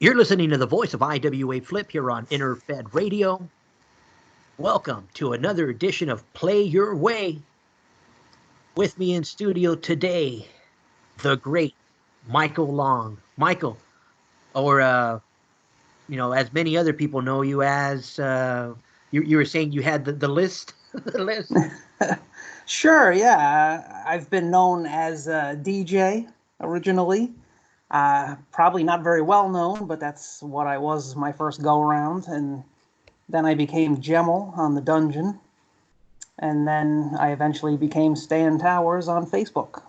You're listening to the voice of IWA Flip here on Interfed Radio. Welcome to another edition of Play Your Way. With me in studio today, the great Michael Long. Michael, or as many other people know you as, you were saying you had the list, the list. Sure, yeah. I've been known as DJ originally. Probably not very well known, but that's what I was my first go around. And then I became Gemmel on the Dungeon. And then I eventually became Stan Towers on Facebook.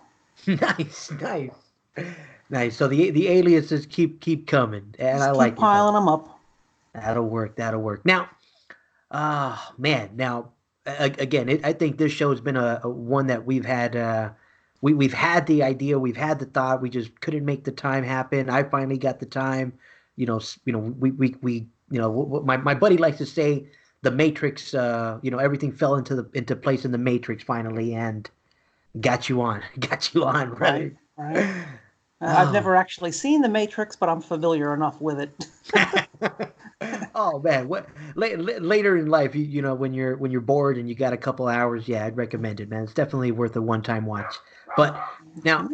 Nice. Nice. So the aliases keep coming, and Just I keep like it. piling them up. That'll work. Now, man. Now, again, I think this show has been a one that we've had. We've had the idea, we've had the thought, we just couldn't make the time happen. I finally got the time. We my buddy likes to say the Matrix. Everything fell into place in the Matrix finally, and got you on, brother. Right. I've never actually seen The Matrix, but I'm familiar enough with it. Oh man, what later in life, when you're bored and you got a couple hours, yeah, I'd recommend it, man. It's definitely worth a one-time watch. But now,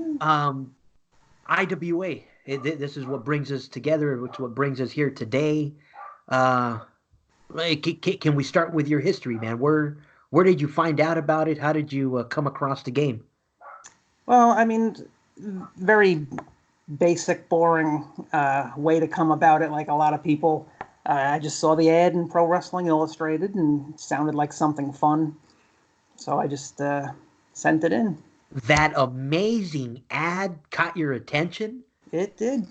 IWA, this is what brings us together. It's what brings us here today. Can we start with your history, man? Where did you find out about it? How did you come across the game? Well, I mean, very basic, boring way to come about it, like a lot of people. I just saw the ad in Pro Wrestling Illustrated and it sounded like something fun. So I just sent it in. That amazing ad caught your attention? It did.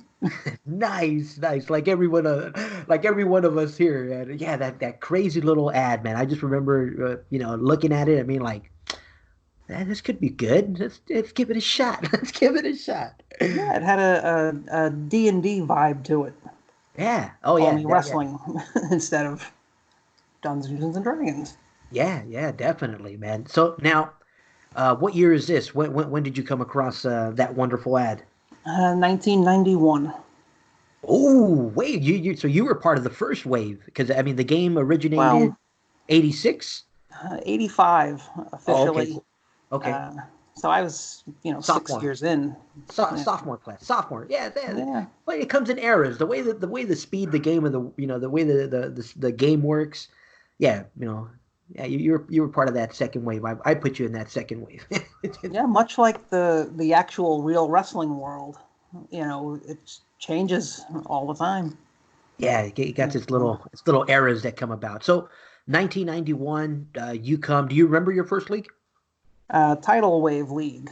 Nice. Like every one of us here. And yeah, that crazy little ad, man. I just remember, looking at it. I mean, like, man, this could be good. Let's give it a shot. Let's give it a shot. Yeah, it had a D&D vibe to it. Yeah. Oh, yeah. Only wrestling instead of Dungeons and Dragons. Yeah, definitely, man. So now, what year is this? When did you come across that wonderful ad? 1991. Oh, wait, so you were part of the first wave, because I mean the game originated 86? 85 officially. Oh, okay. So I was, Sophomore. 6 years in. Sophomore class. Sophomore. Yeah. Yeah. Well, it comes in eras. The way the speed the game of the way the game works. Yeah, yeah, you were part of that second wave. I put you in that second wave. Yeah, much like the actual real wrestling world, it changes all the time. Yeah, it got its little eras that come about. So, 1991, you come. Do you remember your first league? Tidal Wave League.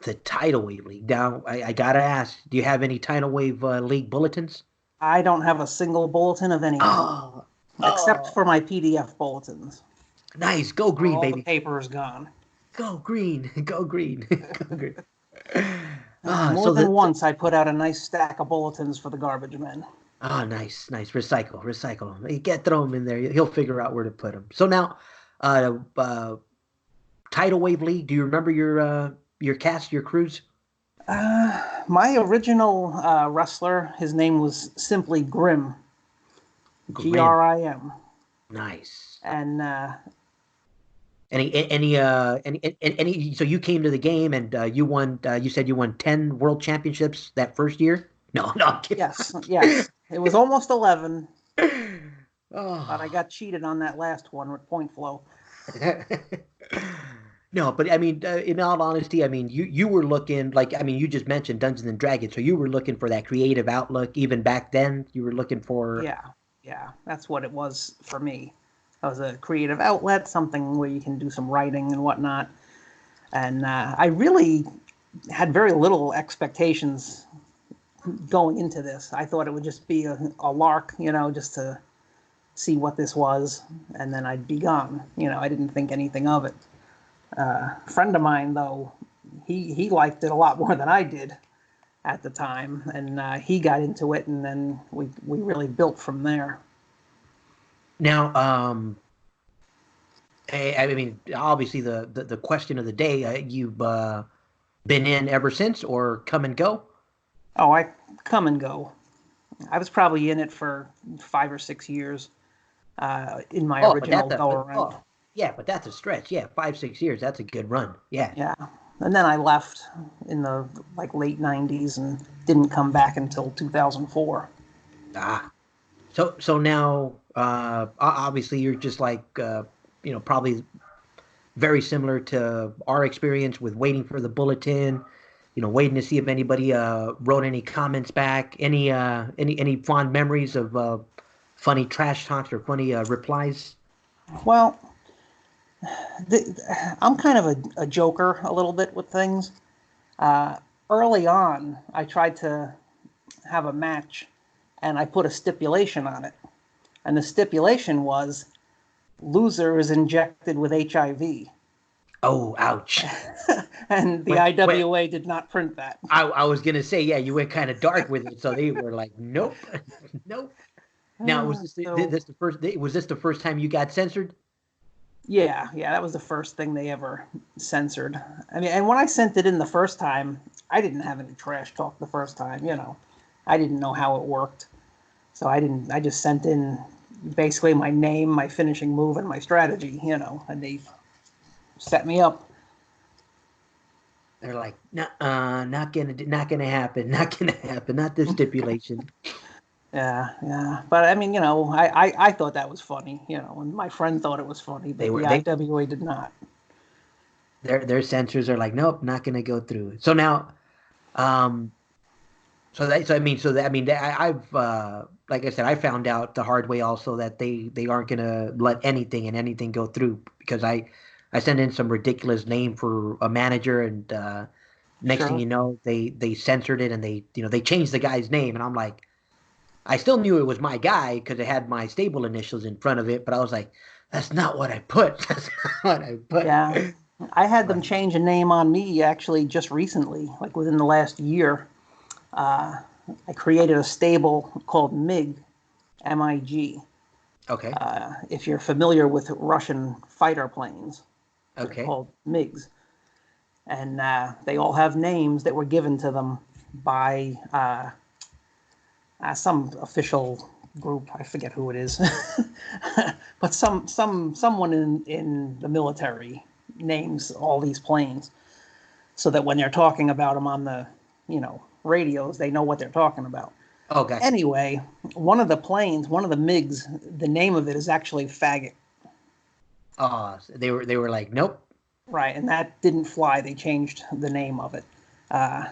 The Tidal Wave League. Now, I gotta ask, do you have any Tidal Wave League bulletins? I don't have a single bulletin of anything. Except for my PDF bulletins. Nice. Go green, all baby. The paper is gone. Go green. Go green. Go green. More than once, I put out a nice stack of bulletins for the garbage men. Oh, nice. Recycle. You can't throw them in there. He'll figure out where to put them. So now, Tidal Wave League, do you remember your cast, your crews? My original wrestler, his name was simply Grim. Grim. Nice. And any so you came to the game and you won, you said you won 10 world championships that first year? No, I'm kidding. Yes. It was almost 11. Oh. But I got cheated on that last one with point flow. No, but I mean, in all honesty, I mean, you were looking like, I mean, you just mentioned Dungeons and Dragons, so you were looking for that creative outlook even back then. You were looking for. Yeah, that's what it was for me. It was a creative outlet, something where you can do some writing and whatnot. And I really had very little expectations going into this. I thought it would just be a lark, just to see what this was, and then I'd be gone. I didn't think anything of it. A friend of mine, though, he liked it a lot more than I did at the time, and he got into it, and then we really built from there. Now, I mean, obviously the question of the day, you've been in ever since, or come and go? Oh, I come and go. I was probably in it for 5 or 6 years in my Oh, but original go around. yeah, but that's a stretch. Yeah, 5, 6 years. That's a good run. Yeah. Yeah. And then I left in the like late 90s and didn't come back until 2004. Ah. So now, obviously, you're just like, probably very similar to our experience with waiting for the bulletin. Waiting to see if anybody wrote any comments back. Any fond memories of funny trash talks or funny replies? Well, I'm kind of a joker a little bit with things. Uh, Early on, I tried to have a match and I put a stipulation on it. And the stipulation was loser is injected with HIV. Oh, ouch. And the When IWA did not print that. I was gonna say, yeah, you went kind of dark with it, so they were like, nope, nope. Now, So was this the first time you got censored? yeah, that was the first thing they ever censored. I mean, and when I sent it in the first time, I didn't have any trash talk the first time, I didn't know how it worked. So I just sent in basically my name, my finishing move, and my strategy, and they set me up. They're like, not gonna happen, not gonna happen, not this stipulation. Yeah. But I mean, I thought that was funny, and my friend thought it was funny, They but were the they IWA did not. their censors are like, nope, not gonna go through. So now, um, I've like I said, I found out the hard way also that they aren't gonna let anything go through because I sent in some ridiculous name for a manager and next thing Sure. you know they censored it and they changed the guy's name and I'm like I still knew it was my guy because it had my stable initials in front of it, but I was like, that's not what I put. That's not what I put. Yeah. I had them Like, change a name on me actually just recently, like within the last year. Uh, I created a stable called MiG, MiG. okay, If you're familiar with Russian fighter planes, they're okay. called MiGs. And they all have names that were given to them by some official group. I forget who it is, but someone in the military names all these planes so that when they're talking about them on the radios, they know what they're talking about. Oh, gotcha. Anyway, one of the planes, one of the MiGs, the name of it is actually Faggot. So they were like, nope. Right, and that didn't fly. They changed the name of it, uh,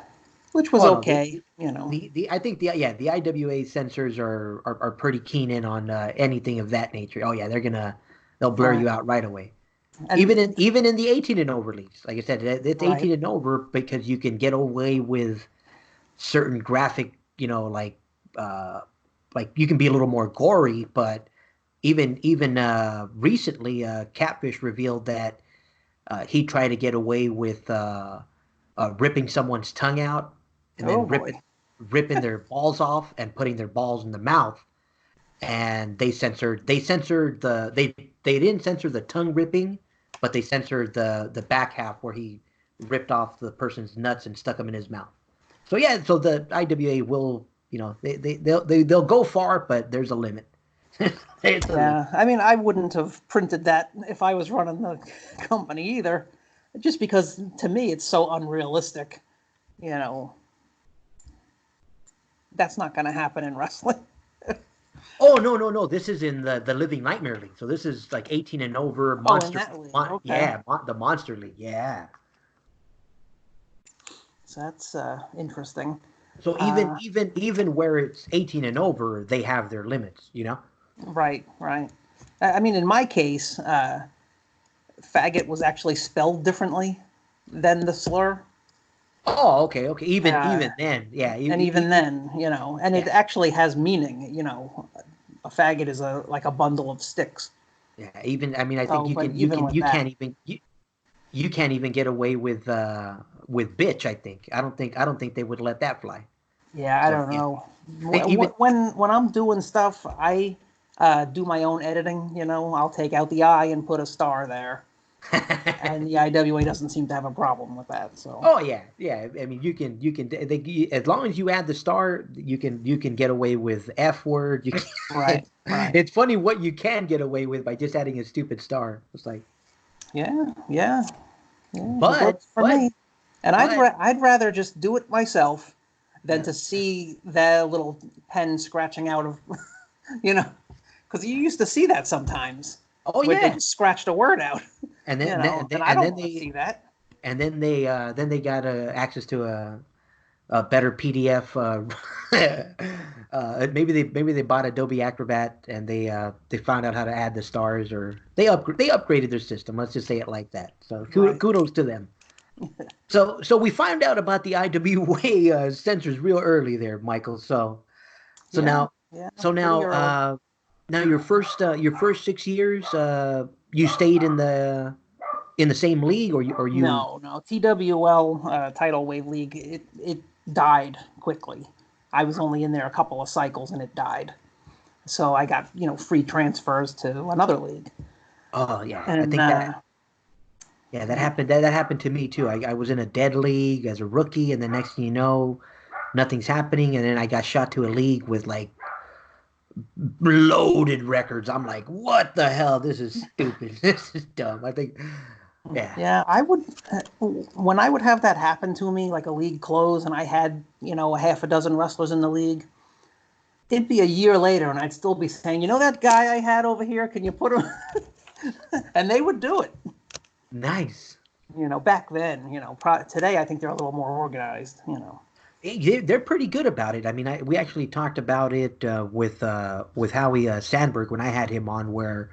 which was Oh no, okay. the I think the IWA censors are pretty keen in on anything of that nature. Oh yeah, they'll blur Right, you out right away. and Even in the 18 and over leagues, like I said, it's right, 18 and over because you can get away with certain graphic, uh, like you can be a little more gory. But even recently, Catfish revealed that he tried to get away with ripping someone's tongue out and oh then boy, ripping their balls off and putting their balls in the mouth. And they didn't censor the tongue ripping, but they censored the back half where he ripped off the person's nuts and stuck them in his mouth. So yeah, so the IWA will they'll go far, but there's a limit. It's a limit. yeah. I mean, I wouldn't have printed that if I was running the company either, just because to me it's so unrealistic. You know, that's not going to happen in wrestling. Oh no! This is in the Living Nightmare League. So this is like 18 and over Oh, in monster. that league, okay. Yeah, the Monster League. Yeah. So that's interesting. So Uh, even where it's 18 and over, they have their limits. right. I mean, in my case, faggot was actually spelled differently than the slur. Oh, okay. Uh, Even then, yeah, and even then, and it yeah, actually has meaning. A faggot is like a bundle of sticks. yeah. Even I mean, I think So, but even with you that, can't even you can't even get away with bitch. I don't think they would let that fly. yeah, I So don't yeah, know. even When I'm doing stuff, I do my own editing. I'll take out the I and put a star there. and the IWA doesn't seem to have a problem with that. So Oh yeah, yeah. I mean, you can as long as you add the star, you can get away with F word. right, right, It's funny what you can get away with by just adding a stupid star. It's like, yeah, yeah, yeah. It but works for me. And but I'd rather just do it myself than yeah. to see that little pen scratching out of, you know, because you used to see that sometimes Oh where they yeah, just scratched a word out, and you then know, and I and don't then want to they see that. then they got access to a better PDF. Maybe they bought Adobe Acrobat and they found out how to add the stars, or they upgraded their system. Let's just say it like that. So Right. kudos to them. So we found out about the IWA sensors real early there, Michael. So Yeah. now Yeah. so Pretty now early. now your first 6 years you stayed in the same league, or you. No, no. TWL Tidal Wave League, it died quickly. I was only in there a couple of cycles and it died. So I got, free transfers to another league. Oh yeah, I And think that. Yeah, that happened. That happened to me too. I was in a dead league as a rookie, and the next thing you know, nothing's happening, and then I got shot to a league with like loaded records. I'm like, what the hell? This is stupid. This is dumb. I think, yeah. yeah, when I would have that happen to me, like a league close and I had, a half a dozen wrestlers in the league, it'd be a year later and I'd still be saying, that guy I had over here, can you put him? And they would do it. Nice. Back then, today I think they're a little more organized. They're pretty good about it. I mean, we actually talked about it with Howie Sandberg when I had him on, where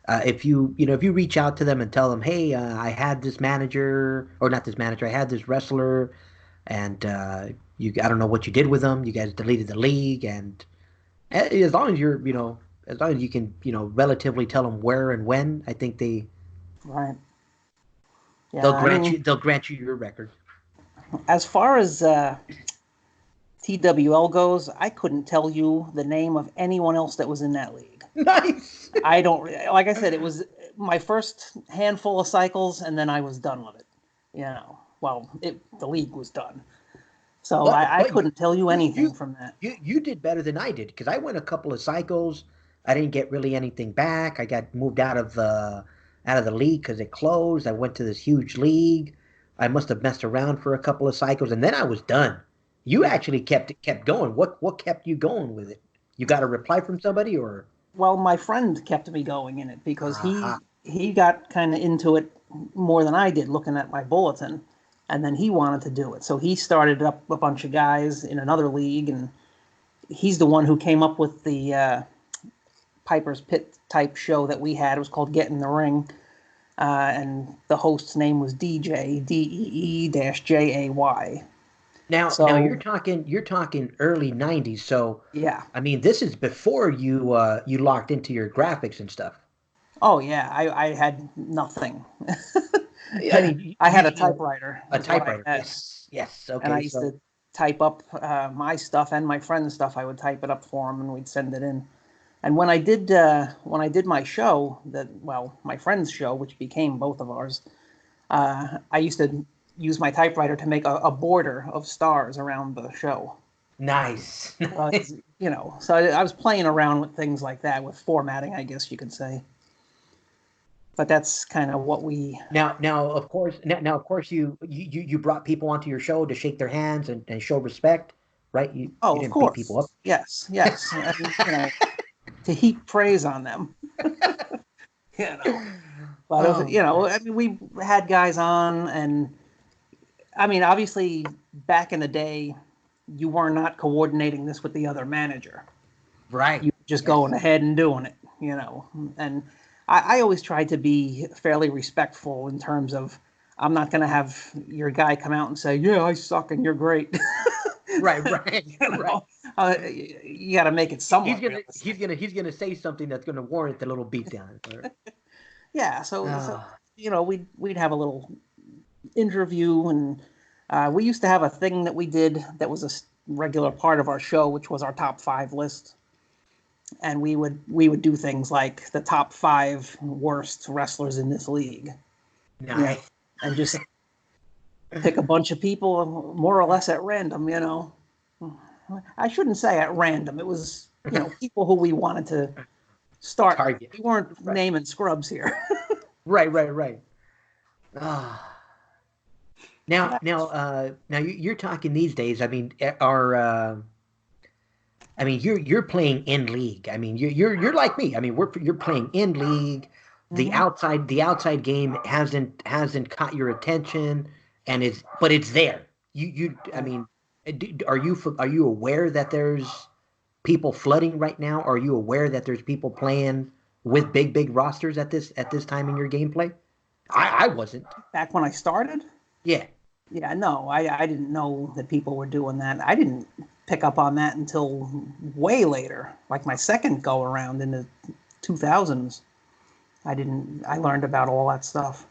if you reach out to them and tell them, hey, I had this manager, or not this manager, I had this wrestler, and I don't know what you did with them. You guys deleted the league, and as long as as long as you can relatively tell them where and when, I think Right. Yeah, I mean, they'll grant you your record. as far as TWL goes, I couldn't tell you the name of anyone else that was in that league. Nice. I don't, like I said, it was my first handful of cycles, and then I was done with it. Well, the league was done, so I But couldn't tell you you anything you from that. you did better than I did, because I went a couple of cycles. I didn't get really anything back. I got moved out of the league because it closed. I went to this huge league. I must have messed around for a couple of cycles, and then I was done. You Yeah. actually kept going. What kept you going with it? You got a reply from somebody, or? Well, my friend kept me going in it because Aha. he got kind of into it more than I did, looking at my bulletin, and then he wanted to do it. So he started up a bunch of guys in another league, and he's the one who came up with the Piper's Pit type show that we had. It was called Get in the Ring, and the host's name was DJ DEE-JAY. Now So you're talking early '90s. So, yeah, I mean, this is before you locked into your graphics and stuff. oh yeah, I had nothing. I mean, I had a typewriter, a is what I typewriter. had, Yes, yes. and I Okay, used so to type up my stuff and my friend's stuff. I would type it up for him, and we'd send it in. And when I did my show, my friend's show, which became both of ours, I used to use my typewriter to make a border of stars around the show. nice. So I was playing around with things like that, with formatting, I guess you could say. But that's kind of what we. Now, of course, you brought people onto your show to shake their hands and show respect, right? You Oh, of didn't beat people up. course, yes, yes, and to heap praise on them, you know. But Oh, I mean, we had guys on, and I mean, obviously, back in the day, you were not coordinating this with the other manager. right. You were just Yes. going ahead and doing it. And I always tried to be fairly respectful in terms of I'm not going to have your guy come out and say, "Yeah, I suck and you're great." Right. Right. you Right. know, you got to make it He's somewhat gonna realistic. say something that's gonna warrant the little beatdown. Yeah, so Oh, we'd have a little interview, and we used to have a thing that we did that was a regular part of our show, which was our top five list. And we would do things like the top five worst wrestlers in this league. Yeah, Nice. and just pick a bunch of people more or less at random. I shouldn't say at random. It was people who we wanted to start with. Target. We weren't Right. naming scrubs here. Right. Right. Right. Ah. So Now, that now, was fun. now you're talking these days. I mean, I mean, you're playing in league. I mean, you're like me. I mean, you're playing in league. Hmm. The outside game hasn't caught your attention, and it's there. I Right. mean, are you aware that there's people flooding right now? Are you aware that there's people playing with big rosters at this time in your gameplay? I wasn't. Back when I started, Yeah. yeah, no, I didn't know that people were doing that. I didn't pick up on that until way later, like my second go around in the 2000s. I learned about all that stuff.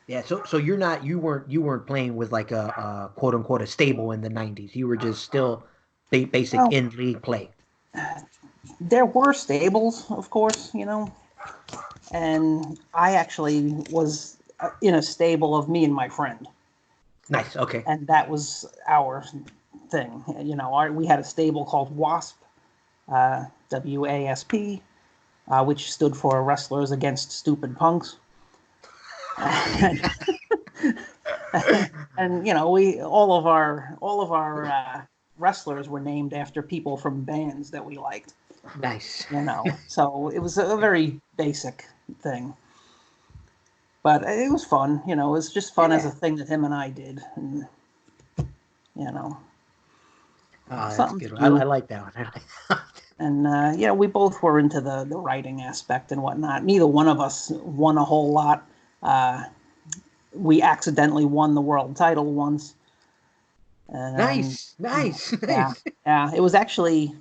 Yeah, so you weren't playing with like a quote unquote a stable in the '90s. You were just still basic Well, in league play. there were stables, of course, and I actually was in a stable of me and my friend, Nice. Okay. and that was our thing. We had a stable called WASP, WASP, which stood for Wrestlers Against Stupid Punks. and, and we all of our wrestlers were named after people from bands that we liked. Nice. So it was a very basic thing, but it was fun. It was just fun as a Yeah. thing that him and I did, and you know, Oh, that's something to good. I do. like that one. I like that. And we both were into the writing aspect and whatnot. Neither one of us won a whole lot. Uh, we accidentally won the world title once, and Nice. Nice. yeah, Nice. yeah, it was actually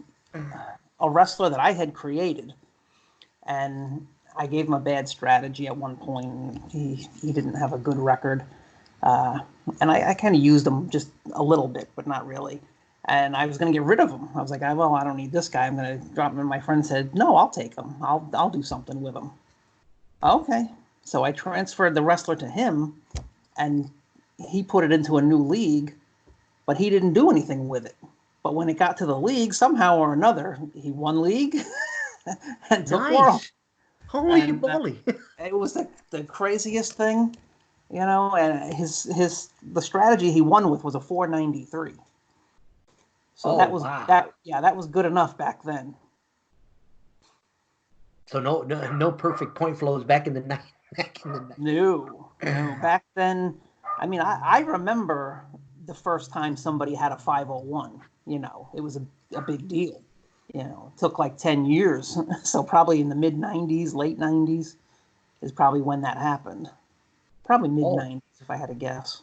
a wrestler that I had created, and I gave him a bad strategy at one point. He didn't have a good record, uh, and I kind of used him just a little bit, but not really. And I was going to get rid of him. I was like, well, I don't need this guy. I'm going to drop him. And my friend said, no, I'll take him. I'll do something with him. Okay. So I transferred the wrestler to him, and he put it into a new league, but he didn't do anything with it. But when it got to the league, somehow or another, he won league and took world. Nice. Holy And moly. it was the craziest thing, And the strategy he won with was a 493. So Oh that was wow. that. Yeah, that was good enough back then. So no perfect point flows back in the night. Back in the night. No, no. Back then, I mean, I remember the first time somebody had a 501. It was a big deal. It took like 10 years. So probably in the mid 90s, late 90s is probably when that happened. Probably mid Oh, 90s, if I had to guess.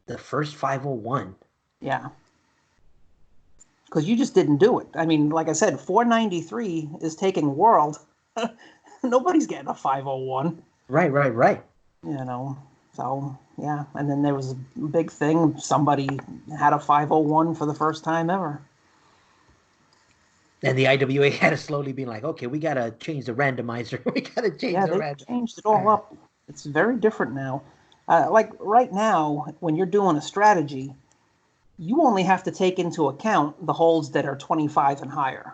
the first 501. Yeah. Because you just didn't do it. I mean, like I said, 493 is taking world. Nobody's getting a 501. Right, right, right. you know. So yeah, and then there was a big thing. Somebody had a 501 for the first time ever. And the IWA had to slowly be like, okay, we gotta change the randomizer. We gotta change Yeah, the they random. changed it all up. It's very different now. Like right now, when you're doing a strategy, you only have to take into account the holds that are 25 and higher.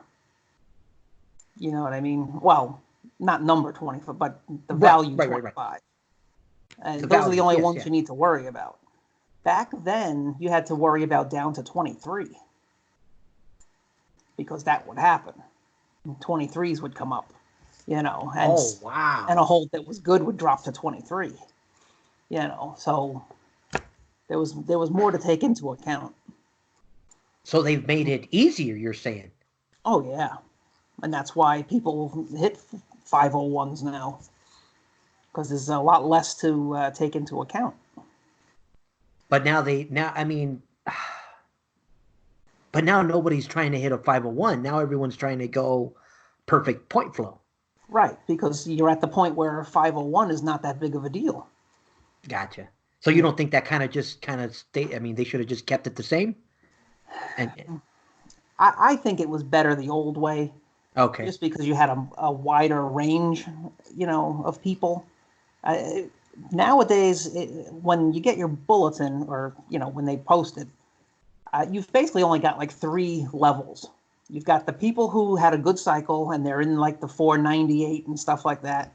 You know what I mean? Well, not number 25, but the Right, value right, right, right. 25. The And those are the value, only yes, ones yeah. you need to worry about. Back then, you had to worry about down to 23 because that would happen. 23s would come up, and Oh and a wow. hold that was good would drop to 23. So there was more to take into account. So they've made it easier, you're saying. Oh yeah, and that's why people hit 501s now because there's a lot less to take into account. But now I mean but now nobody's trying to hit a 501. Now everyone's trying to go perfect point flow. Right, because you're at the point where 501 is not that big of a deal. Gotcha. So you Yeah. don't think that kind of stay I mean they should have just kept it the same? And I think it was better the old way Okay. just because you had a wider range, of people. I, Nowadays, when you get your bulletin, or when they post it, you've basically only got like three levels. You've got the people who had a good cycle and they're in like the 498 and stuff like that.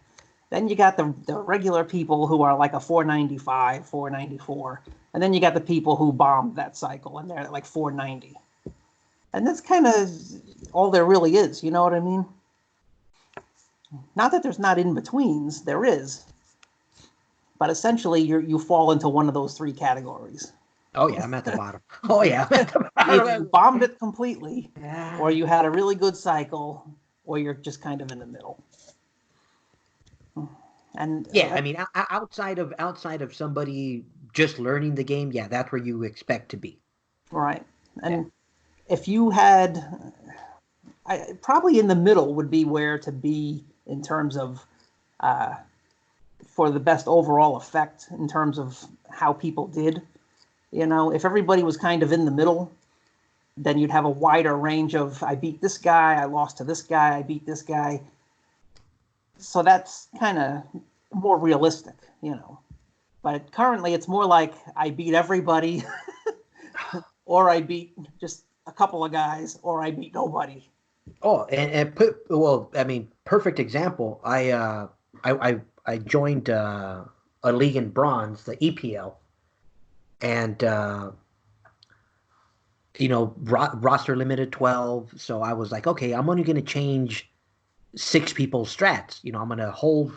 Then you got the regular people who are like a 495, 494. And then you got the people who bombed that cycle and they're at like 490. And that's kind of all there really is. You know what I mean? Not that there's not in betweens, there is. But essentially, you fall into one of those three categories. Oh yeah, I'm at the bottom. Oh yeah, I'm at the Either you bottom. bombed it completely, or Yeah. you had a really good cycle, or you're just kind of in the middle. And Yeah, I mean, outside of somebody just learning the game, yeah, that's where you expect to be. right, Yeah. and if you had, probably in the middle would be where to be in terms of uh, for the best overall effect in terms of how people did. If everybody was kind of in the middle, then you'd have a wider range of I beat this guy, I lost to this guy, I beat this guy. So that's kind of more realistic, But currently, it's more like I beat everybody, or I beat just a couple of guys, or I beat nobody. Oh, and well, I mean, perfect example. I joined a league in bronze, the EPL, and roster limited 12. So I was like, okay, I'm only going to change six people's strats. I'm going to hold,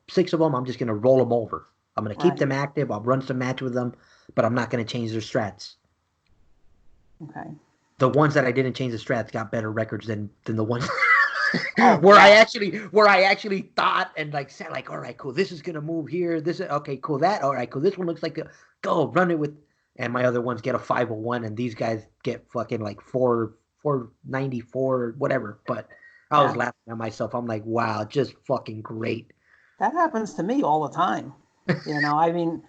six of them. I'm just going to roll them over. I'm going to keep Right. them active. I'll run some match with them, but I'm not going to change their strats. Okay. The ones that I didn't change the strats got better records than the ones Oh, where yeah. I actually thought and like said like, all right, cool, this is gonna move here. This is okay, cool. That all right, cool. This one looks like go run it with, and my other ones get a 501, and these guys get fucking like 494 whatever. But I was Yeah. laughing at myself. I'm like, wow, just fucking great. That happens to me all the time. I mean,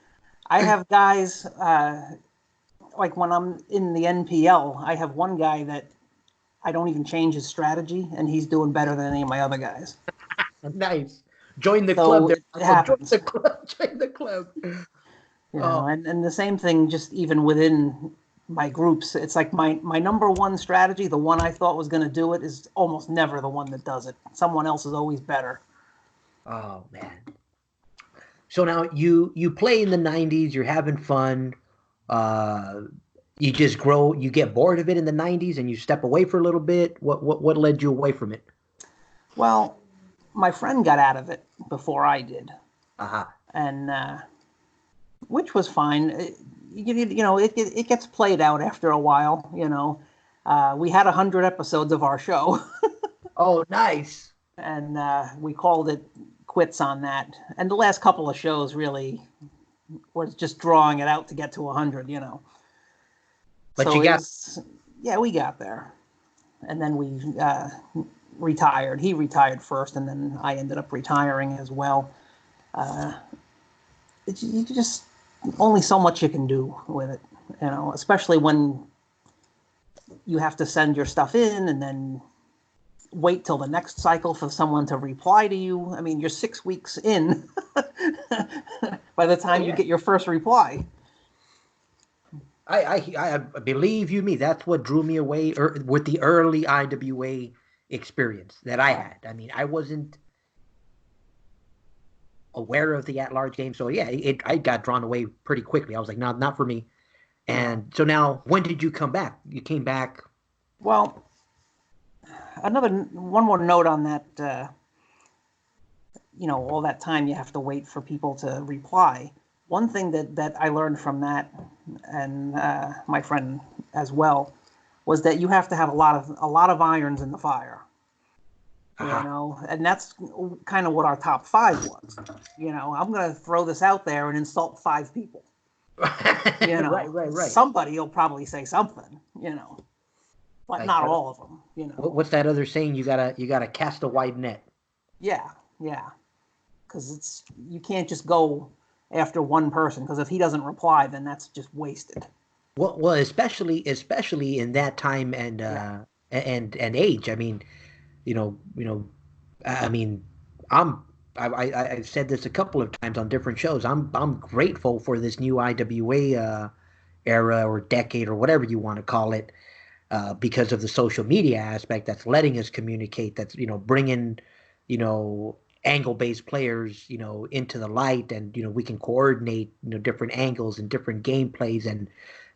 I have guys, like when I'm in the NPL, I have one guy that I don't even change his strategy, and he's doing better than any of my other guys. Nice. Join the club So there, it Marco. Join happens. the club. Join the club. Oh, And the same thing just even within my groups. It's like my number one strategy, the one I thought was going to do it, is almost never the one that does it. Someone else is always better. oh man. So now you play in the 90s, you're having fun. Uh you just grow, you get bored of it in the 90s and you step away for a little bit. What led you away from it? Well, my friend got out of it before I did, Aha. and which was fine. It gets played out after a while. We had 100 episodes of our show, Oh, nice. and we called it quits on that. And the last couple of shows really was just drawing it out to get to 100. But So you it got was, yeah, we got there, and then we retired. He retired first, and then I ended up retiring as well. Uh, you just only so much you can do with it, especially when you have to send your stuff in and then wait till the next cycle for someone to reply to you. I mean, you're 6 weeks in by the oh time you yeah. get your first reply. I believe you me. That's what drew me away with the early IWA experience that I Right. had. I mean, I wasn't aware of the at-large game, so yeah, I got drawn away pretty quickly. I was like, not for me. Yeah. And so now, when did you come back? You came back. Well, one more note on that. All that time you have to wait for people to reply. One thing that I learned from that, and my friend as well, was that you have to have a lot of irons in the fire. Aha. And that's kind of what our top five was. I'm gonna throw this out there and insult five people. Right. Somebody will probably say something. But Like not all of them. what's that other saying? You gotta cast a wide net. Yeah, yeah. Because you can't just go after one person, because if he doesn't reply, then that's just wasted. Well, especially in that time and Yeah. and age. I mean, I mean, I'm I've said this a couple of times on different shows. I'm grateful for this new IWA era or decade or whatever you want to call it, because of the social media aspect that's letting us communicate. That's bringing you know angle-based players into the light, and we can coordinate different angles and different gameplays and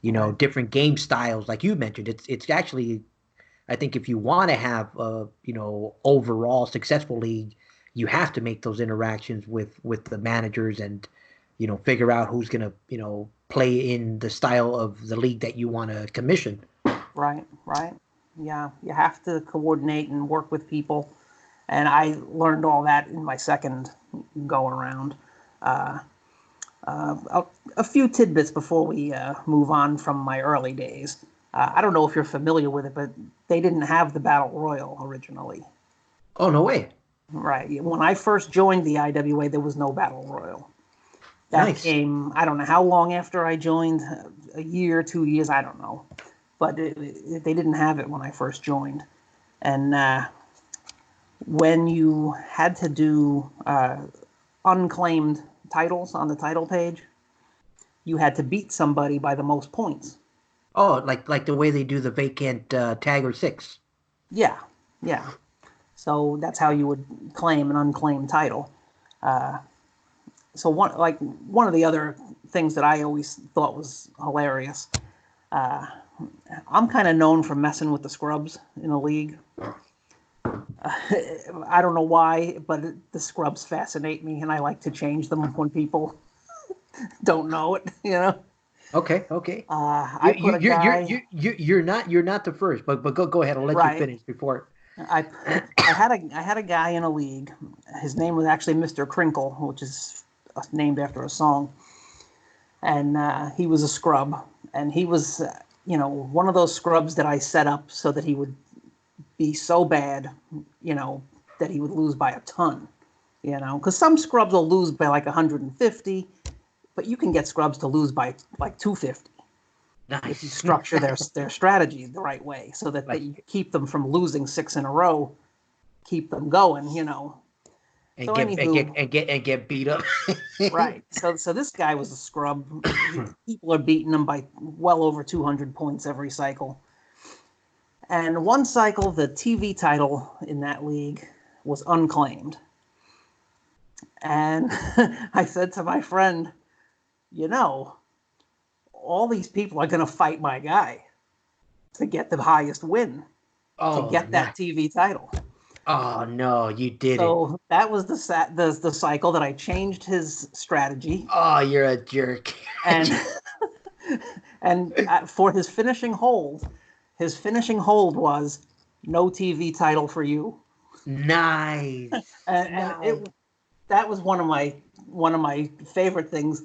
Right. different game styles like you mentioned. It's actually, I think, if you want to have a overall successful league, you have to make those interactions with the managers and figure out who's going to play in the style of the league that you want to commission. Right, right. Yeah, you have to coordinate and work with people. And I learned all that in my second go around. Uh, a few tidbits before we move on from my early days. I don't know if you're familiar with it, but they didn't have the Battle Royal originally. Oh, no way. Right. When I first joined the IWA, there was no Battle Royal. That Nice. came, I don't know how long after I joined, a year, 2 years, I don't know. But they didn't have it when I first joined. And when you had to do unclaimed titles on the title page, you had to beat somebody by the most points. Oh, like the way they do the vacant tag or six. Yeah, yeah. So that's how you would claim an unclaimed title. So one of the other things that I always thought was hilarious. I'm kind of known for messing with the scrubs in the league. I don't know why, but the scrubs fascinate me, and I like to change them when people don't know it. Okay, okay. I put a guy. You're not the first, but go ahead. I'll let you Right. finish before. I I had a guy in a league. His name was actually Mr. Crinkle, which is named after a song, and he was a scrub, and he was one of those scrubs that I set up so that he would be so bad, you know, that he would lose by a ton. Because some scrubs will lose by like 150, but you can get scrubs to lose by like 250 if you Nice. structure their strategy the right way, so that Like you keep them from losing six in a row, keep them going. and So anywho, get beat up. right. So this guy was a scrub. People are beating him by well over 200 points every cycle. And one cycle, the TV title in that league was unclaimed. And I said to my friend, you know, all these people are going to fight my guy to get the highest win, to Oh, get that nice. TV title. Oh no, you did it. So that was the cycle that I changed his strategy, Oh, you're a jerk. and for his finishing hold was no TV title for you, Nice. and Nice. it that was one of my favorite things,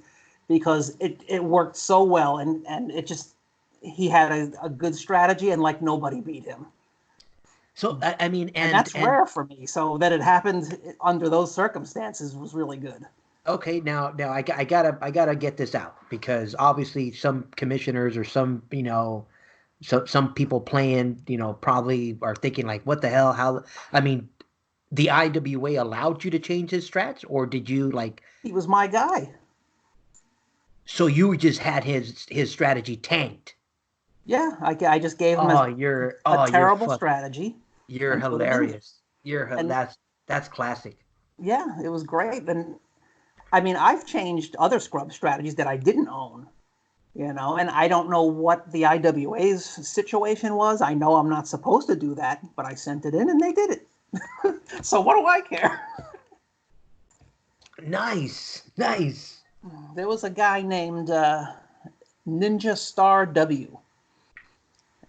because it worked so well, and it just, he had a good strategy, and like nobody beat him. So I mean, And and that's and rare for me. So that it happened under those circumstances was really good. okay, now I gotta get this out because obviously some commissioners or some some people playing probably are thinking like, what the hell? How? I mean, the IWA allowed you to change his strats, or did you like? He was my guy. So you just had his strategy tanked. Yeah, I just gave him a You're terrible fuck strategy you're and put him in. hilarious. And That's classic. yeah, it was great. And I mean, I've changed other scrub strategies that I didn't own, and I don't know what the IWA's situation was. I know I'm not supposed to do that, but I sent it in and they did it. So what do I care? Nice, nice. There was a guy named Ninja Star W.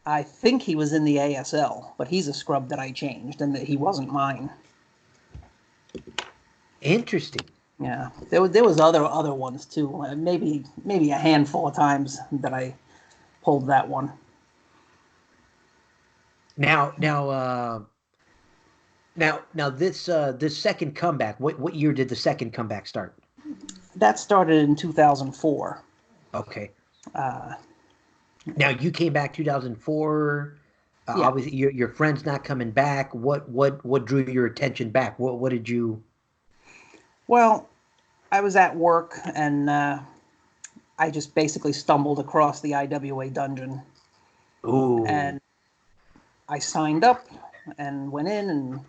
I think he was in the ASL, but he's a scrub that I changed, and that he wasn't mine. Interesting. Yeah, there was other ones too. Maybe a handful of times that I pulled that one. Now, now this second comeback. What year did the second comeback start? That started in 2004. Okay. Uh, Now you came back 2004. Yeah. Obviously, your friend's not coming back. What drew your attention back? What did you? Well, I was at work and I just basically stumbled across the IWA dungeon, Ooh, and I signed up and went in, and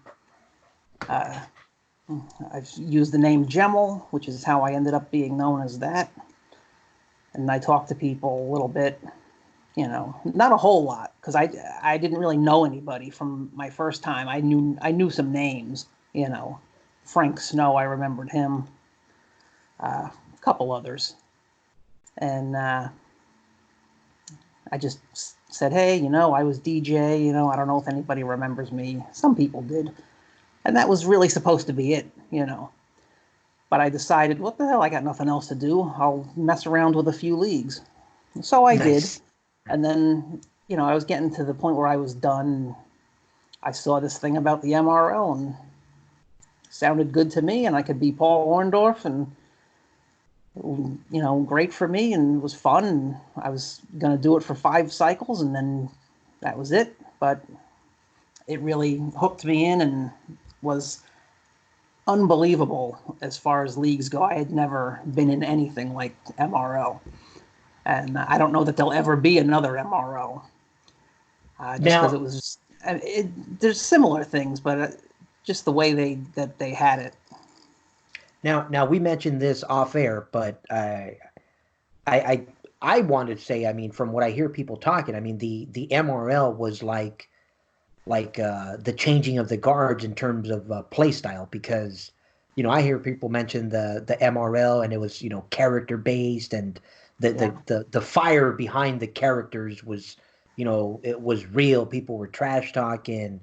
I've used the name Gemmel, which is how I ended up being known as that. And I talked to people a little bit, not a whole lot, because I didn't really know anybody from my first time. I knew some names, Frank Snow, I remembered him, a couple others, and I just said, hey, I was DJ, I don't know if anybody remembers me. Some people did, and that was really supposed to be it. But I decided, what the hell? I got nothing else to do. I'll mess around with a few leagues. So I did. nice. And then, I was getting to the point where I was done. I saw this thing about the MRL and it sounded good to me, and I could be Paul Orndorff, and, great for me, and it was fun. And I was going to do it for 5 cycles, and then that was it. But it really hooked me in and was unbelievable as far as leagues go. I had never been in anything like MRL. And I don't know that there'll ever be another MRO, just because Now, it was. There's similar things, but just the way they had it. now, we mentioned this off air, but I, I, I wanted to say, I mean, from what I hear people talking, I mean, the MRL was like the changing of the guards in terms of play style because I hear people mention the MRL and it was character based and Yeah. the fire behind the characters was it was real. People were trash talking.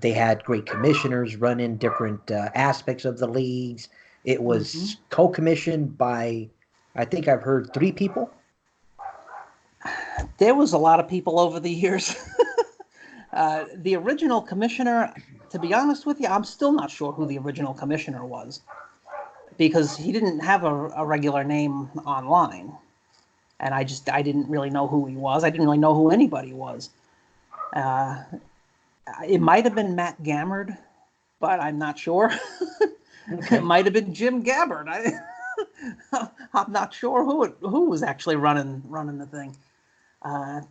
They had great commissioners running different aspects of the leagues. It Hmm. was co-commissioned by I think I've heard 3 people. There was a lot of people over the years. The original commissioner, to be honest with you, I'm still not sure who the original commissioner was because he didn't have a regular name online, and I didn't really know who he was. I didn't really know who anybody was. Uh, it might have been Matt Gammard, but I'm not sure. It Okay. might have been Jim Gabbard. I'm not sure who was actually running the thing. Uh,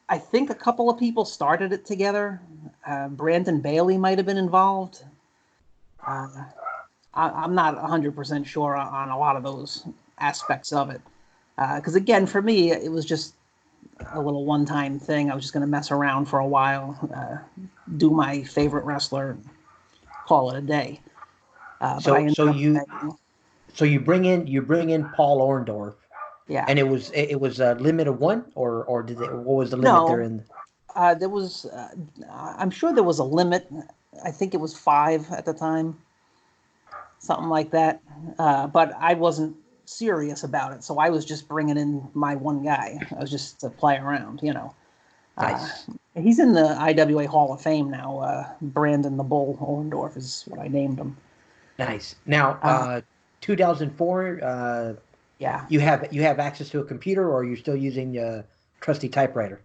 I think a couple of people started it together. Brandon Bailey might have been involved. Uh, I'm not 100% sure on a lot of those aspects of it. Because again, for me, it was just a little one-time thing. I was just going to mess around for a while, do my favorite wrestler, call it a day. But I So ended so up you saying, so you bring in Paul Orndorff. yeah, And it was a limit of one, or what was the limit there no, in? there was. I'm sure there was a limit. I think it was 5 at the time, something like that. But I wasn't serious about it, so I was just bringing in my one guy. I was just to play around. Uh, Nice, he's in the IWA Hall of Fame now. Brandon the Bull Orndorff is what I named him. nice. Now, Uh, 2004. yeah. You have access to a computer, or are you still using trusty typewriter?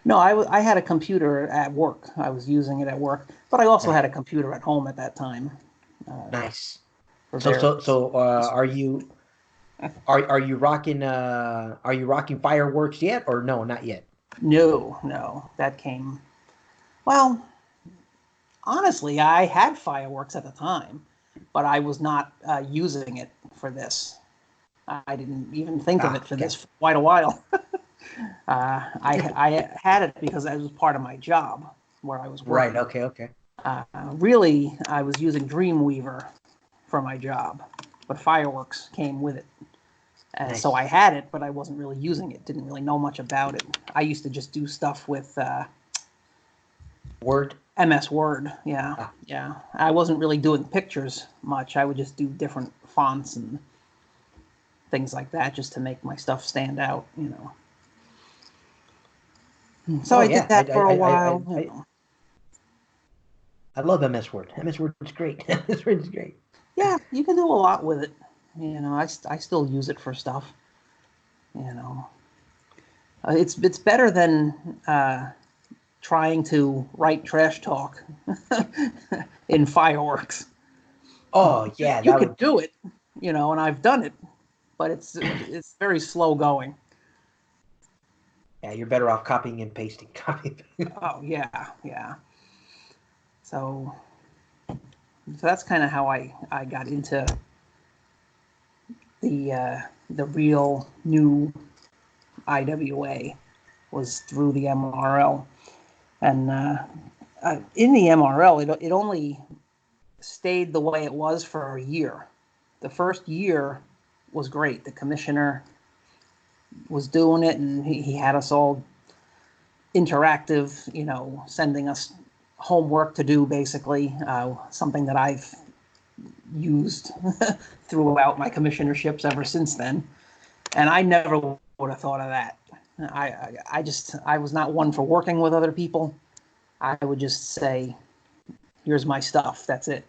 No, I had a computer at work. I was using it at work, but I also Nice, had a computer at home at that time nice. for So so various. so are you rocking fireworks yet, or no, not yet? No, no, that came. Well, honestly, I had fireworks at the time, but I was not using it for this. I didn't even think of it for Okay. this for quite a while. I had it because it was part of my job where I was Right. working. Okay. Okay. Really, I was using Dreamweaver for my job, but fireworks came with it. So I Nice. had it, but I wasn't really using it. Didn't really know much about it. I used to just do stuff with Word. MS Word. Yeah, Ah, yeah. I wasn't really doing pictures much. I would just do different fonts and things like that just to make my stuff stand out. So oh I did yeah. I that I for a I I while. I, I love MS Word. MS Word is great. MS Word is great. Yeah, you can do a lot with it. I still use it for stuff. You know, it's better than trying to write trash talk in Fireworks. Oh yeah, You that could would. do it, and I've done it, but it's very slow going. Yeah, you're better off copying and pasting. Copying. Oh yeah, yeah. So, that's kind of how I got into the real new IWA, was through the MRL. And in the MRL, it only stayed the way it was for a year. The first year was great. The commissioner was doing it, and he had us all interactive, sending us homework to do, basically, something that I've used throughout my commissionerships ever since then. And I never would have thought of that. I was not one for working with other people. I would just say, here's my stuff. That's it.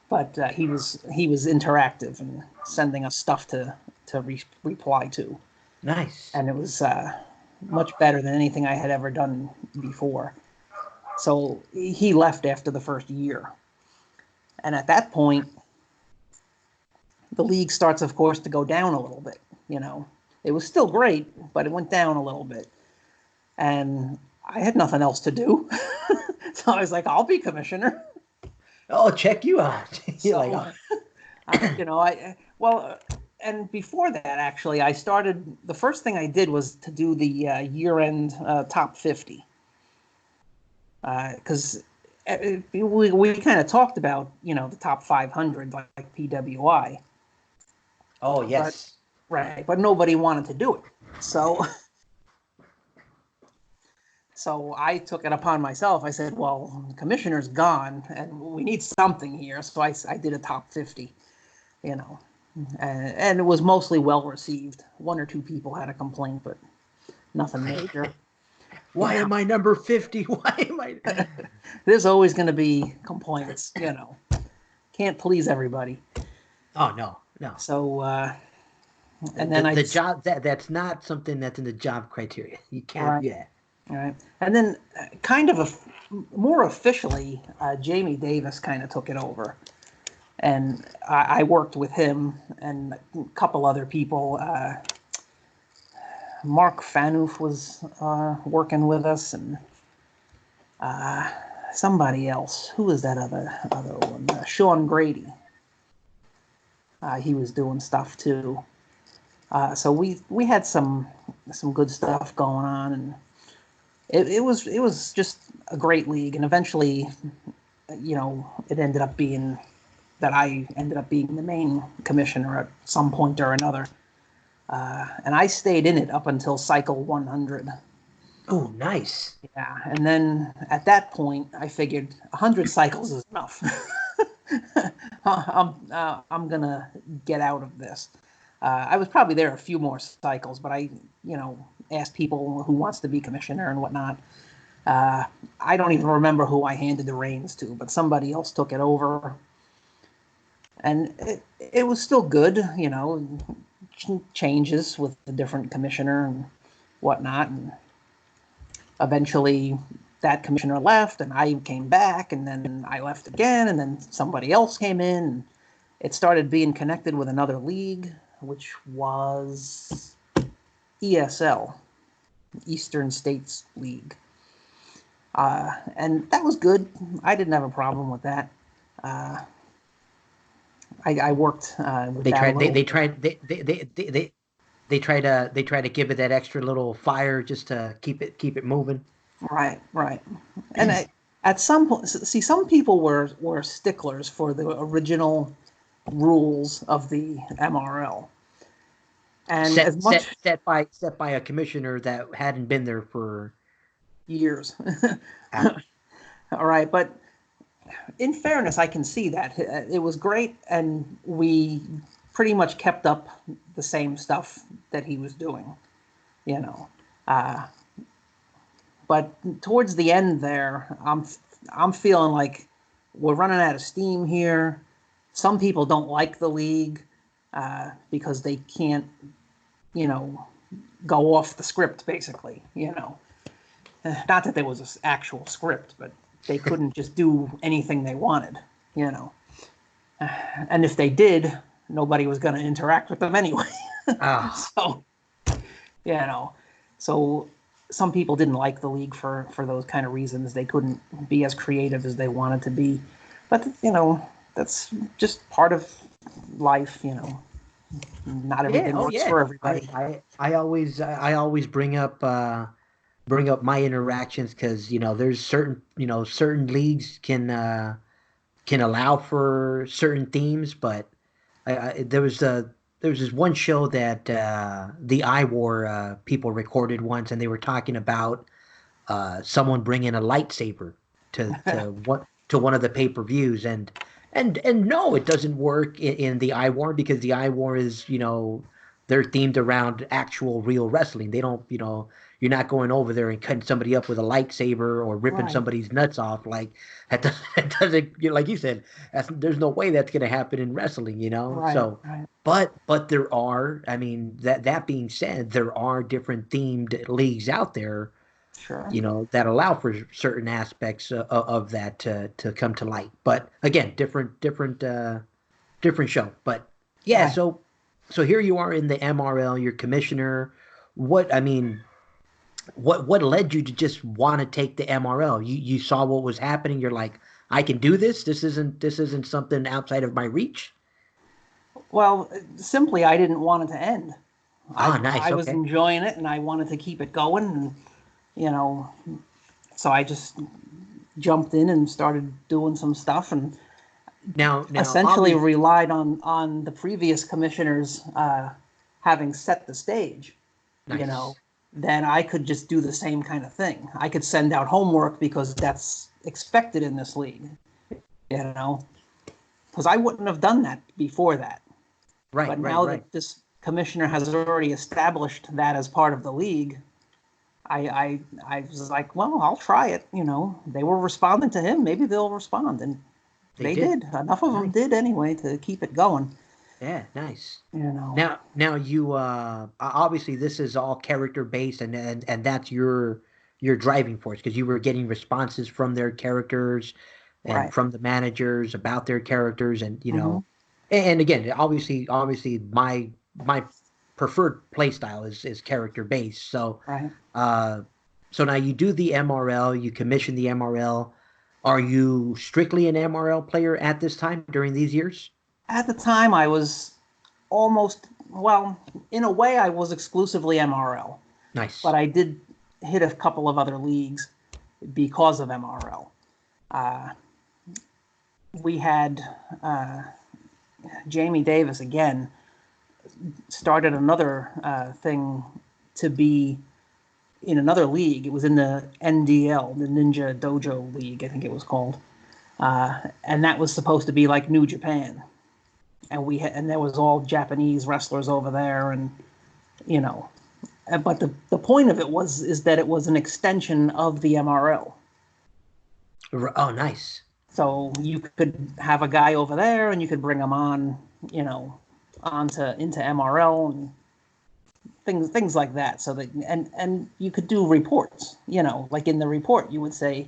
But he was interactive and sending us stuff to reply to, Nice. and it was much better than anything I had ever done before. So he left after the first year, and at that point, the league starts, of course, to go down a little bit. It was still great, but it went down a little bit, and I had nothing else to do, so I was like, I'll be commissioner. Oh, check you out. You're So, like, and before that, actually, I started. The first thing I did was to do the year-end top 50, because we kind of talked about the top 500, like PWI, oh but yes. right, but nobody wanted to do it. So so I took it upon myself. I said, well, the commissioner's gone, and we need something here. So I did a top 50, and it was mostly well received. One or two people had a complaint, but nothing major. Why am I number 50? Why am I? There's always going to be complaints. Can't please everybody. Oh no, no. So and then the job that's not something that's in the job criteria. You can't. right, Yeah. right, and then kind of more officially, Jamie Davis kind of took it over. And I worked with him and a couple other people. Mark Fanoof was working with us, and somebody else. Who was that other one? Sean Grady. He was doing stuff too. So we had some good stuff going on, and it was just a great league. And eventually, it ended up being that I ended up being the main commissioner at some point or another. And I stayed in it up until cycle 100. Oh, nice. Yeah, and then at that point, I figured 100 cycles is enough. I'm gonna get out of this. I was probably there a few more cycles, but I, asked people who wants to be commissioner and whatnot. I don't even remember who I handed the reins to, but somebody else took it over. And it was still good, changes with the different commissioner and whatnot. And eventually that commissioner left and I came back, and then I left again, and then somebody else came in. And it started being connected with another league, which was ESL, Eastern States League. And that was good. I didn't have a problem with that. I worked with They that a tried. little. They try to give it that extra little fire just to keep it moving. Right, right. And at some point, see, some people were sticklers for the original rules of the MRL, and as much Set by a commissioner that hadn't been there for. years. All right, but in fairness, I can see that it was great, and we pretty much kept up the same stuff that he was doing, you know. But towards the end there, I'm feeling like we're running out of steam here. Some people don't like the league because they can't, go off the script, basically, not that there was an actual script, but they couldn't just do anything they wanted, you know. And if they did, nobody was going to interact with them anyway. Ah, So, you know, so some people didn't like the league for those kind of reasons. They couldn't be as creative as they wanted to be. But, you know, that's just part of life, you know. Not yeah, everything oh works yeah. for I everybody. I I always bring up my interactions because there's certain leagues can allow for certain themes, but there was this one show that the iWar people recorded once, and they were talking about someone bringing a lightsaber to one of the pay-per-views, and no, it doesn't work in the iWar because the iWar is they're themed around actual real wrestling. They don't you're not going over there and cutting somebody up with a lightsaber or ripping Right, somebody's nuts off like that. That doesn't like you said. There's no way that's going to happen in wrestling. right, So. right. But there are, I mean, that being said, there are different themed leagues out there, Sure. that allow for certain aspects of that to come to light. But again, different show. But yeah, Right. so here you are in the MRL, you're commissioner. What I mean, what led you to just want to take the MRL? You saw what was happening. You're like, I can do this. This isn't something outside of my reach. Well, simply, I didn't want it to end. Ah, I nice. was Okay. enjoying it, and I wanted to keep it going, and you know, so I just jumped in and started doing some stuff, and Now, essentially obviously, relied on the previous commissioners having set the stage. You know, nice. then I could just do the same kind of thing. I could send out homework because that's expected in this league. You know, because I wouldn't have done that before that. Right, But right, now right. that this commissioner has already established that as part of the league, I was like, well, I'll try it. You know, they were responding to him. Maybe they'll respond, and They they did. did. Enough of them Nice. did anyway to keep it going. Yeah, nice. You know, Now you obviously this is all character based and that's your driving force because you were getting responses from their characters and right? from the managers about their characters and Hmm. and again obviously my preferred play style is character based. Right. Uh so now you do the MRL, you commission the MRL. Are you strictly an MRL player at this time during these years? At the time, I was almost well, in a way, I was exclusively MRL, but Nice. I did hit a couple of other leagues because of MRL. Uh, we had Jamie Davis again started another thing to be in another league. It was in the NDL, the Ninja Dojo League, I think it was called, and that was supposed to be like New Japan. And and there was all Japanese wrestlers over there, and you know, but the point of it was is that it was an extension of the MRL. Oh, nice. So you could have a guy over there, and you could bring him on, you know, onto into MRL and things like that. So that and you could do reports. You know, like in the report, you would say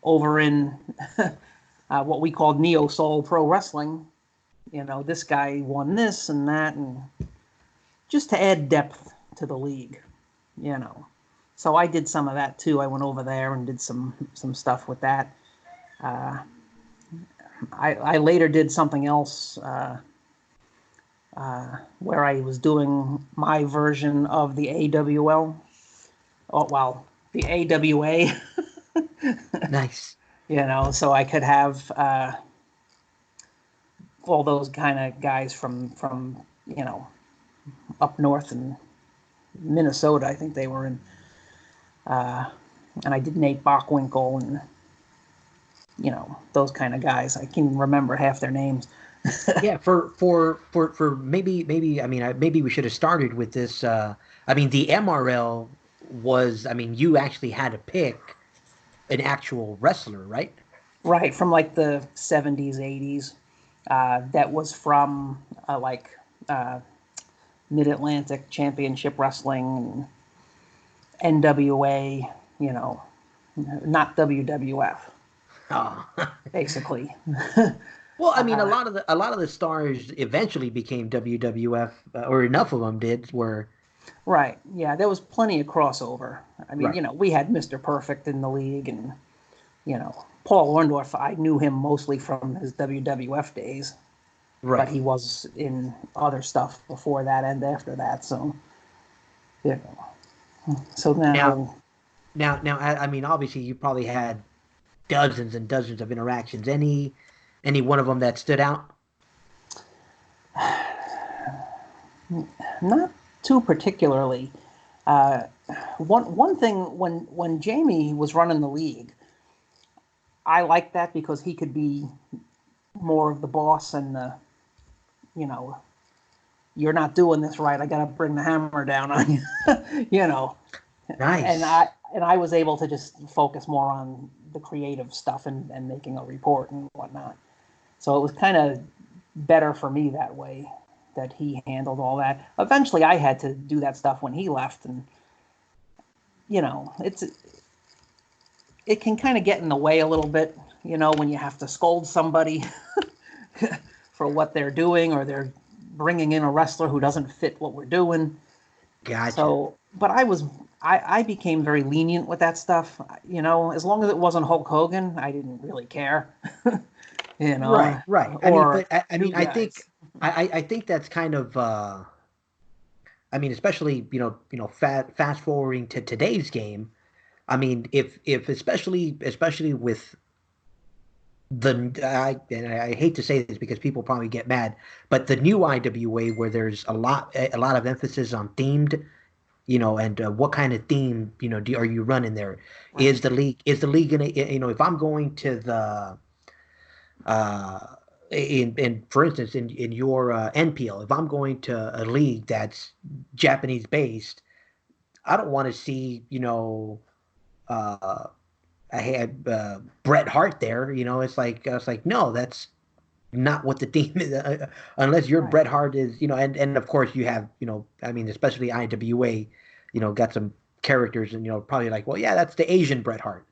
over in what we called Neo Soul Pro Wrestling. You know, this guy won this and that, and just to add depth to the league. You know, so I did some of that too. I went over there and did some stuff with that. Uh, I later did something else where I was doing my version of the AWL. Oh, well, the AWA, Nice. you know, so I could have all those kind of guys from you know up north in Minnesota. I think they were in, and I did Nate Bockwinkel and you know those kind of guys. I can remember half their names. Yeah, for maybe I mean maybe we should have started with this I mean the MRL was I mean you actually had to pick an actual wrestler, right? Right, from like the 70s, 80s. That was from like uh, Mid Atlantic Championship Wrestling, and NWA, you know, not WWF, Oh. basically. Well, I mean, uh, a lot of the stars eventually became WWF, or enough of them did. Were right. Yeah, there was plenty of crossover. I mean, right, we had Mr. Perfect in the league, and Paul Orndorff. I knew him mostly from his WWF days, but right. he was in other stuff before that and after that. So, you know, so Now, now, now, I mean, obviously, you probably had dozens and dozens of interactions. Any one of them that stood out? not too particularly. Uh, one thing when Jamie was running the league, I liked that because he could be more of the boss and the you know you're not doing this right. I got to bring the hammer down on you, you know. And I Nice. and I was able to just focus more on the creative stuff and making a report and whatnot. So it was kind of better for me that way that he handled all that. Eventually, I had to do that stuff when he left, and it can kind of get in the way a little bit, when you have to scold somebody for what they're doing or they're bringing in a wrestler who doesn't fit what we're doing. Gotcha. So, but I became very lenient with that stuff. As long as it wasn't Hulk Hogan, I didn't really care. Right, right. I mean, Or I new mean, I think guys. I think that's kind of I mean, especially fast forwarding to today's game. I mean, if especially with I hate to say this because people probably get mad, but the new IWA where there's a lot of emphasis on themed, and what kind of theme are you running there? Right. Is the league gonna if I'm going to the in for instance in your NPL, if I'm going to a league that's Japanese based, I don't want to see uh I had Bret Hart there. It's like I was like, no, that's not what the theme is. Unless your Right. Bret Hart is, and of course you have, I mean, especially IWA, got some characters, and probably like, well, yeah, that's the Asian Bret Hart.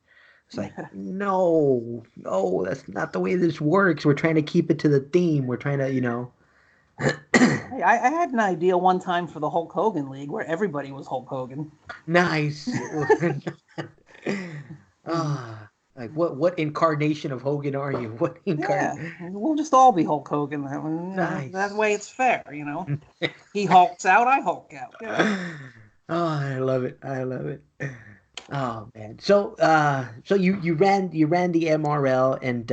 It's like, no, no, that's not the way this works. We're trying to keep it to the theme. We're trying to, Hey, I had an idea one time for the Hulk Hogan League where everybody was Hulk Hogan. nice. Ah, like what incarnation of Hogan are you? What Yeah, incarnate? we'll just all be Hulk Hogan. That Nice. way it's fair. He hulks out, I hulk out. Oh, I love it. I love it. Oh man. So you ran the MRL, and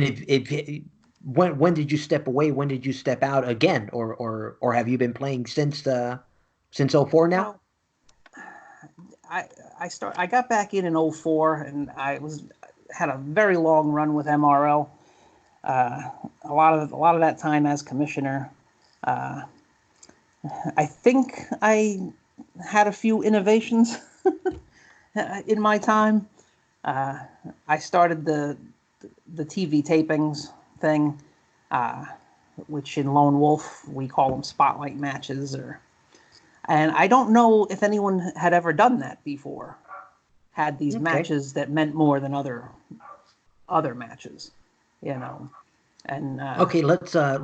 if when did you step away? When did you step out again? Or have you been playing since '04 now? Well, I I got back in '04, and I was had a very long run with MRL. Uh, a lot of that time as commissioner. Uh, I think I had a few innovations in my time. Uh, I started the TV tapings thing, uh, which in Lone Wolf we call them spotlight matches, and I don't know if anyone had ever done that before. Had these Okay. matches that meant more than other matches, you know, and Okay, let's talk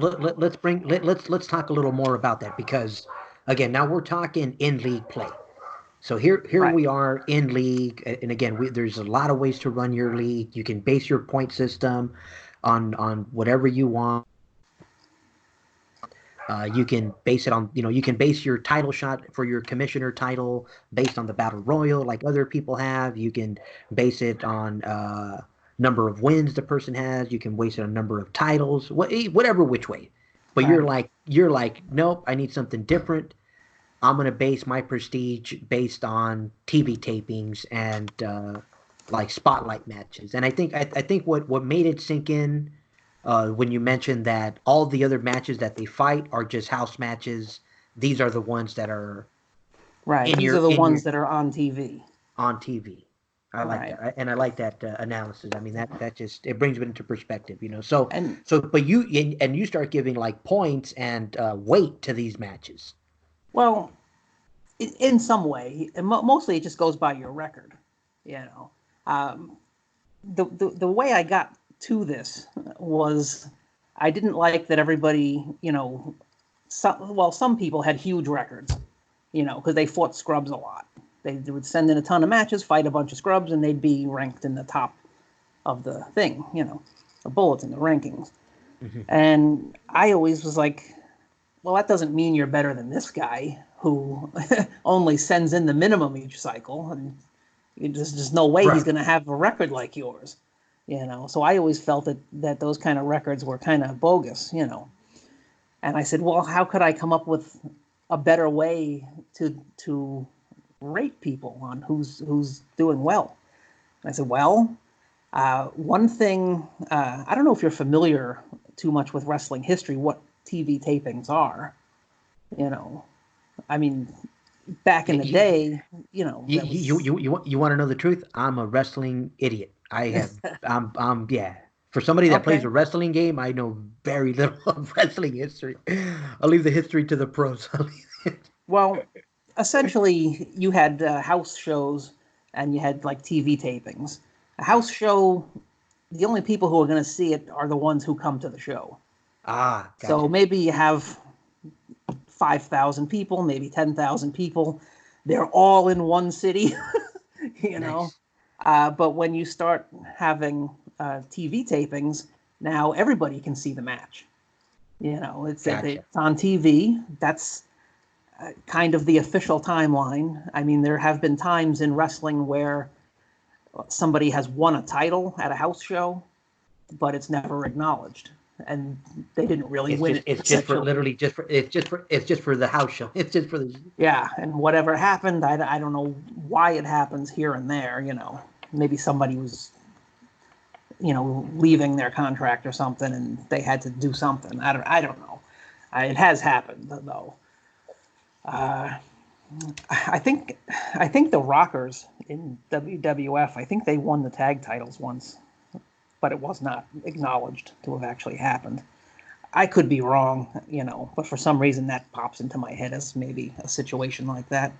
a little more about that because again, now we're talking in league play. So here right, we are in league, and again, there's a lot of ways to run your league. You can base your point system on whatever you want. You can base it on, you can base your title shot for your commissioner title based on the battle royal, like other people have. You can base it on number of wins the person has. You can base it on number of titles, whatever which way. But right, you're like, nope, I need something different. I'm gonna base my prestige based on TV tapings and like spotlight matches. And I think what made it sink in when you mentioned that all the other matches that they fight are just house matches. These are the ones that are right. in These are the in your ones that are on TV. on TV. I like Right, that, and I like that analysis. I mean, that just it brings it into perspective. So and but and you start giving like points and weight to these matches. well, in some way. And mostly it just goes by your record, you know. The way I got to this was I didn't like that everybody, you know, some people had huge records, you know, because they fought scrubs a lot. They would send in a ton of matches, fight a bunch of scrubs, and they'd be ranked in the top of the thing, you know, the bulletin, the rankings. Mm-hmm. And I always was like, well, that doesn't mean you're better than this guy who only sends in the minimum each cycle, and there's no way he's going to have a record like yours, you know. So I always felt that those kind of records were kind of bogus, you know. And I said, well, how could I come up with a better way to rate people on who's doing well? And I said, well, one thing, I don't know if you're familiar too much with wrestling history, what TV tapings are, you know. I mean, back in the day, you know. You want to know the truth? I'm a wrestling idiot. I'm yeah. For somebody that plays a wrestling game, I know very little of wrestling history. I'll leave the history to the pros. Well, essentially, you had house shows and you had like TV tapings. A house show, the only people who are going to see it are the ones who come to the show. Ah, gotcha. So maybe you have 5,000 people, maybe 10,000 people. They're all in one city, you know. But when you start having TV tapings, now everybody can see the match. You know, it's on TV. That's kind of the official timeline. I mean, there have been times in wrestling where somebody has won a title at a house show, but it's never acknowledged, and they didn't really win it. It's just for the house show. It's just for the and whatever happened, I don't know why it happens here and there. You know, maybe somebody was, you know, leaving their contract or something, and they had to do something. I don't know. It has happened though. I think the Rockers in WWF, I think they won the tag titles once, but it was not acknowledged to have actually happened. I could be wrong, you know, but for some reason that pops into my head as maybe a situation like that.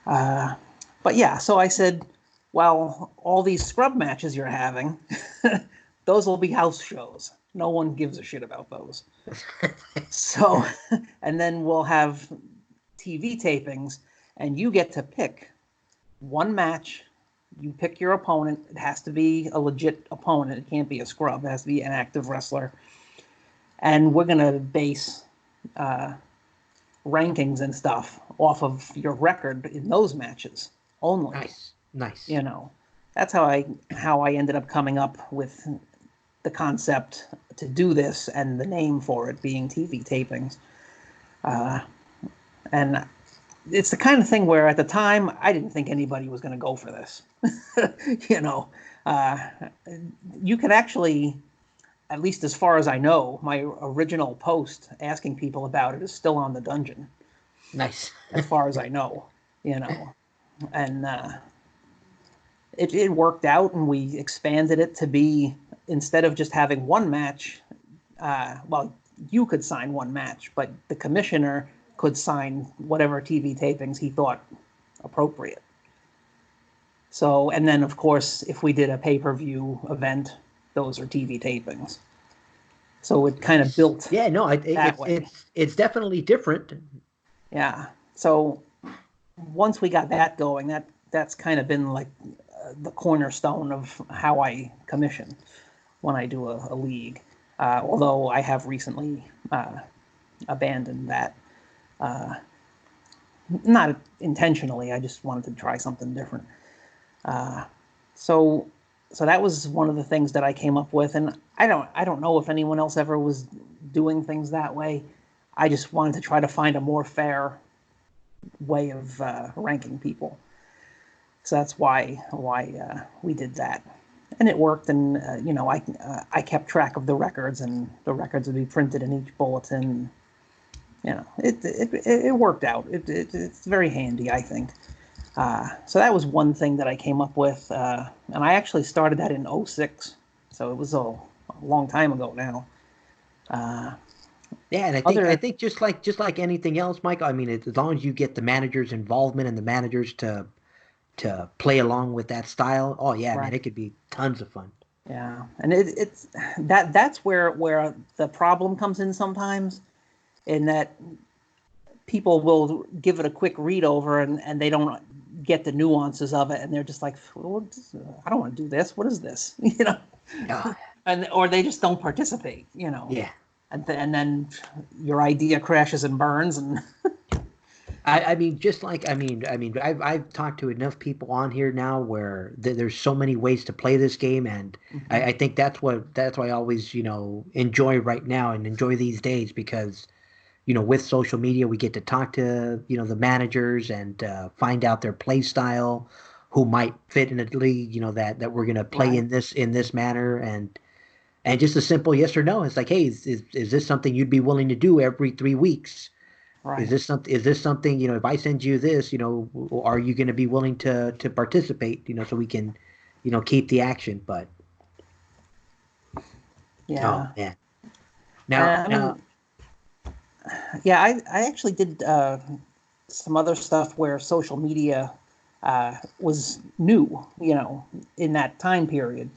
But yeah, so I said, well, all these scrub matches you're having, those will be house shows. No one gives a shit about those. So, and then we'll have TV tapings, and you get to pick one match. You pick your opponent. It has to be a legit opponent. It can't be a scrub. It has to be an active wrestler. And we're going to base rankings and stuff off of your record in those matches only. Nice. You know, that's how I ended up coming up with the concept to do this and the name for it being TV tapings. And it's the kind of thing where at the time I didn't think anybody was going to go for this. You know, you can actually, at least as far as I know, my original post asking people about it is still on the Dungeon. Nice. As far as I know, you know, and it worked out, and we expanded it to be, instead of just having one match, well, you could sign one match, but the commissioner could sign whatever TV tapings he thought appropriate. So, and then of course, if we did a pay-per-view event, those are TV tapings. So it kind of built. Yeah, no, it's definitely different. Yeah. So once we got that going, that's kind of been like the cornerstone of how I commission when I do a league. Although I have recently abandoned that. Not intentionally. I just wanted to try something different. So that was one of the things that I came up with, and I don't know if anyone else ever was doing things that way. I just wanted to try to find a more fair way of ranking people. So that's why we did that, and it worked. And you know, I kept track of the records, and the records would be printed in each bulletin. You know, it worked out. It's very handy, I think. So that was one thing that I came up with, and I actually started that in 2006, so it was a long time ago now. Yeah, and I Other think just like anything else, Michael. I mean, as long as you get the manager's involvement and the managers to play along with that style, oh yeah, man, right. it could be tons of fun. Yeah, and it's that's where the problem comes in sometimes, in that people will give it a quick read over and they don't get the nuances of it, and they're just like, well, I don't want to do this. What is this? Oh, And or they just don't participate. yeah. And then your idea crashes and burns, and I mean, just like I've talked to enough people on here now where there's so many ways to play this game, and Mhm. I think that's why I always enjoy right now and enjoy these days because with social media we get to talk to the managers and find out their play style, who might fit in a league, that we're gonna play Right, in this manner, and just a simple yes or no. It's like, hey, is this something you'd be willing to do every 3 weeks? right. Is this something, if I send you this, are you going to be willing to participate, so we can, keep the action. But oh Yeah. man. Now I now mean, yeah, I actually did some other stuff where social media was new, in that time period,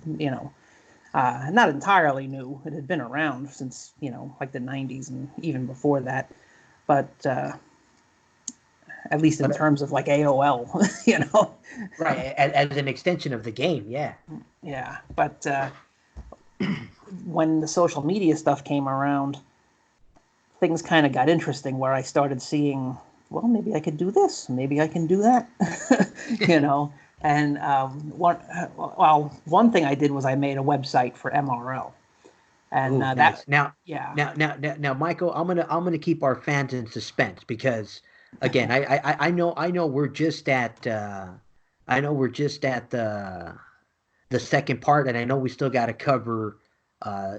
not entirely new. It had been around since, like the 90s and even before that. But at least in but terms of like AOL, you know. right, as an extension of the game, yeah. Yeah. But when the social media stuff came around, things kind of got interesting where I started seeing, well, maybe I could do this, maybe I can do that, you know. And one thing I did was I made a website for MRL, and Oh, nice. Now, yeah, Michael, I'm gonna keep our fans in suspense because, again, I know we're just at the second part, and I know we still got to cover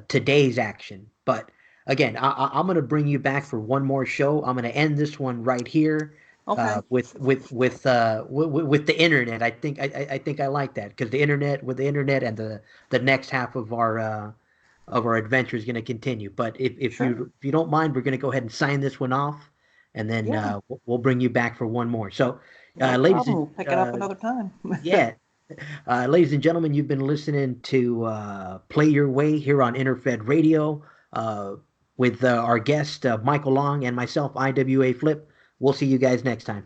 today's action. But again, I'm gonna bring you back for one more show. I'm gonna end this one right here okay, with the internet. I think I like that because the internet and the next half of our adventure is going to continue. But sure, if you don't mind, we're going to go ahead and sign this one off, and then yeah, we'll bring you back for one more. So, no ladies problem. and We'll pick it up another time. yeah, ladies and gentlemen, you've been listening to Play Your Way here on Interfed Radio with our guest Michael Long and myself, IWA Flip. We'll see you guys next time.